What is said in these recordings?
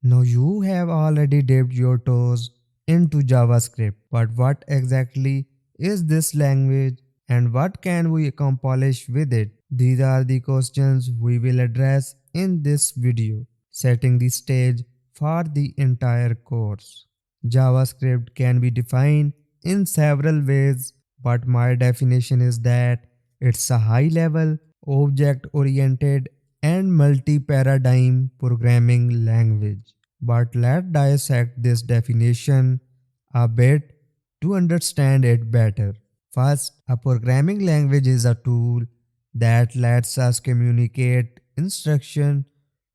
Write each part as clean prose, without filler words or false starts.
Now you have already dipped your toes into JavaScript, but what exactly is this language and what can we accomplish with it? These are the questions we will address in this video, setting the stage for the entire course. JavaScript can be defined in several ways, but my definition is that it's a high level, object oriented, and multi paradigm programming language. But let's dissect this definition a bit to understand it better. First, a programming language is a tool that lets us communicate instruction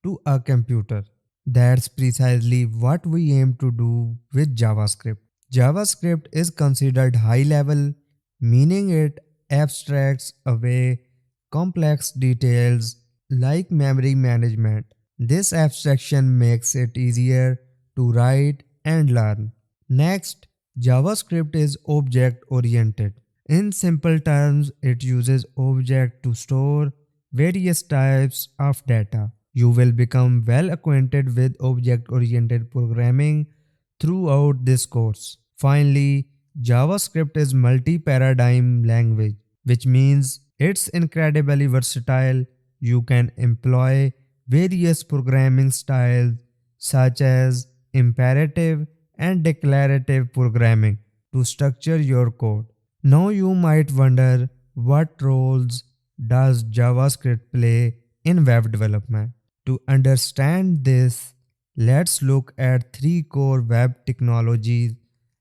to a computer. That's precisely what we aim to do with JavaScript. JavaScript is considered high level, meaning it abstracts away complex details like memory management. This abstraction makes it easier to write and learn. Next, JavaScript is object oriented. In simple terms, it uses objects to store various types of data. You will become well acquainted with object oriented programming throughout this course. Finally, JavaScript is multi-paradigm language, which means it's incredibly versatile. You can employ various programming styles such as imperative and declarative programming to structure your code. Now you might wonder, what roles does JavaScript play in web development? To understand this, let's look at three core web technologies: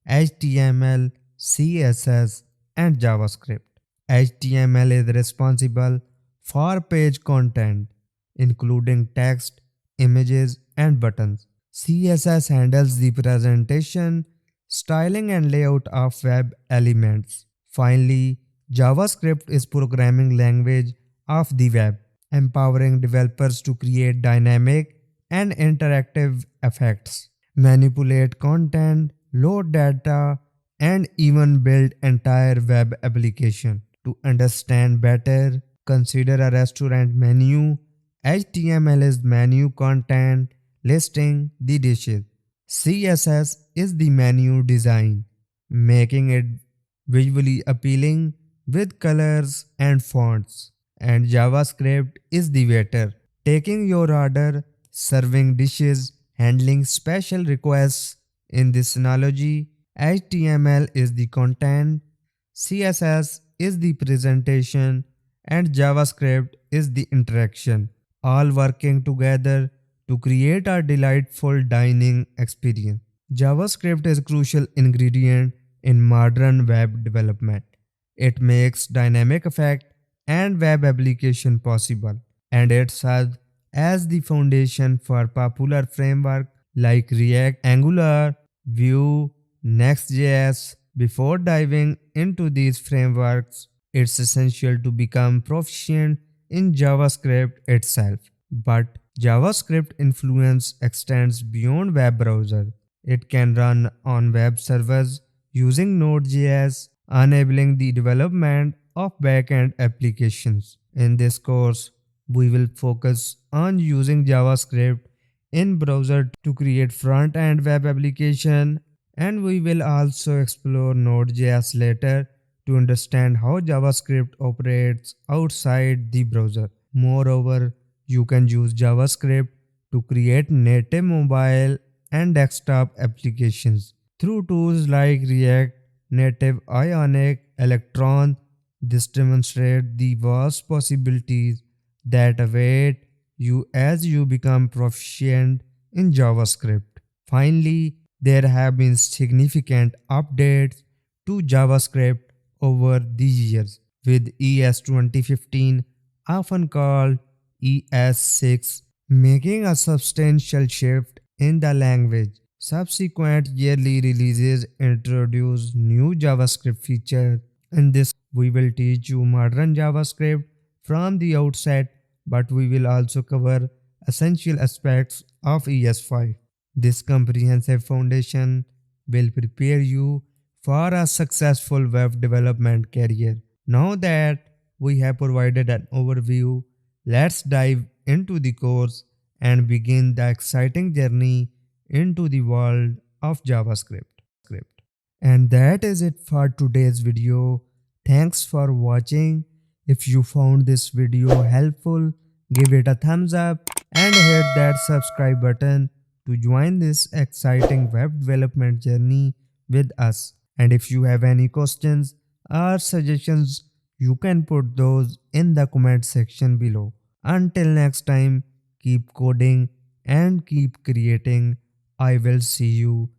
HTML, CSS, and JavaScript. HTML is responsible for page content, including text, images, and buttons. CSS handles the presentation, styling, and layout of web elements. Finally, JavaScript is programming language of the web, empowering developers to create dynamic and interactive effects, manipulate content, load data, and even build entire web application. To understand better, consider a restaurant menu. HTML is menu content listing the dishes. CSS is the menu design, making it visually appealing with colors and fonts. And JavaScript is the waiter, taking your order, serving dishes, handling special requests. In this analogy, HTML is the content, CSS is the presentation, and JavaScript is the interaction, all working together to create a delightful dining experience. JavaScript is a crucial ingredient in modern web development. It makes dynamic effect and web application possible, and it serves as the foundation for popular frameworks like React, Angular, Vue, Next.js. Before diving into these frameworks, it's essential to become proficient in JavaScript itself. But JavaScript influence extends beyond web browser. It can run on web servers using Node.js, enabling the development of backend applications. In this course, we will focus on using JavaScript in browser to create front-end web application, and we will also explore Node.js later to understand how JavaScript operates outside the browser. Moreover, you can use JavaScript to create native mobile and desktop applications through tools like React, Native, Ionic, Electron. This demonstrates the vast possibilities that await you as you become proficient in JavaScript. Finally, there have been significant updates to JavaScript over the years, with ES 2015, often called ES6, making a substantial shift in the language. Subsequent yearly releases introduce new JavaScript features. In this, we will teach you modern JavaScript from the outset, but we will also cover essential aspects of ES5. This comprehensive foundation will prepare you for a successful web development career. Now that we have provided an overview, let's dive into the course and begin the exciting journey into the world of JavaScript. And that is it for today's video. Thanks for watching. If you found this video helpful, give it a thumbs up and hit that subscribe button to join this exciting web development journey with us. And if you have any questions or suggestions, you can put those in the comment section below. Until next time, keep coding and keep creating. I will see you